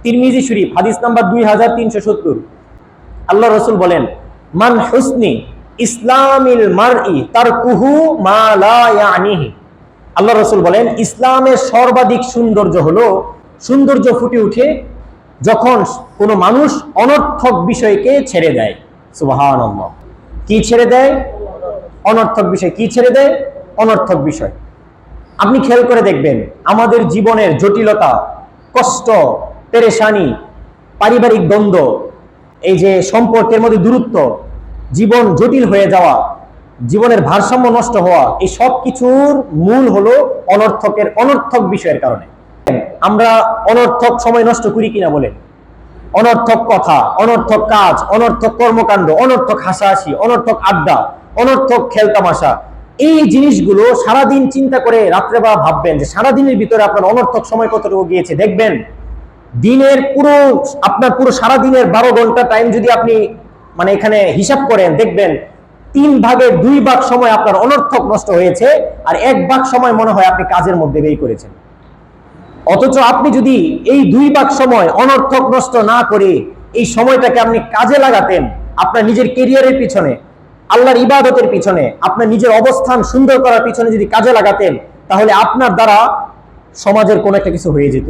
তিরমিজি শরীফ হাদিস নাম্বার 2370। আল্লাহ রাসূল বলেন, মান হুসনি ইসলামিল মারই তারকুহু মা লা ইয়ানিহি। আল্লাহ রাসূল বলেন, ইসলামের সর্বাধিক সৌন্দর্য হলো, সৌন্দর্য ফুটে ওঠে যখন কোনো মানুষ অনর্থক বিষয়কে ছেড়ে দেয়। সুবহানাল্লাহ। কি ছেড়ে দেয়? অনর্থক বিষয়। কি ছেড়ে দেয়? অনর্থক বিষয়। আপনি খেয়াল করে দেখবেন, আমাদের জীবনের জটিলতা, কষ্ট, পেরেশানি, পারিবারিক দ্বন্দ্ব, এই যে সম্পর্কের মধ্যে দূরত্ব, জীবন জটিল হয়ে যাওয়া, জীবনের ভারসাম্য নষ্ট হওয়া, এই সব কিছুর মূল হলো অনর্থক বিষয়ের কারণে। আমরা অনর্থক সময় নষ্ট করি কিনা বলেন? অনর্থক কথা, অনর্থক কাজ, অনর্থক কর্মকাণ্ড, অনর্থক হাসাহাসি, অনর্থক আড্ডা, অনর্থক খেলতামাশা, এই জিনিসগুলো সারাদিন চিন্তা করে রাত্রেবেলা ভাববেন যে সারাদিনের ভিতরে আপনার অনর্থক সময় কতটুকু গিয়েছে। দেখবেন দিনের পুরো সারাদিনের 12 ঘন্টা টাইম যদি আপনি মানে এখানে হিসাব করেন, দেখবেন 3 ভাগের 2 ভাগ সময় আপনার অনর্থক নষ্ট হয়েছে, আর 1 ভাগ সময় মনে হয় আপনি কাজের মধ্যে ব্যয় করেছেন। অথচ আপনি যদি এই 2 ভাগ সময় অনর্থক নষ্ট না করে এই সময়টাকে আপনি কাজে লাগাতেন, আপনার নিজের কেরিয়ারের পিছনে, আল্লাহর ইবাদতের পিছনে, আপনার নিজের অবস্থান সুন্দর করার পিছনে যদি কাজে লাগাতেন, তাহলে আপনার দ্বারা সমাজের কোনো একটা কিছু হয়ে যেত।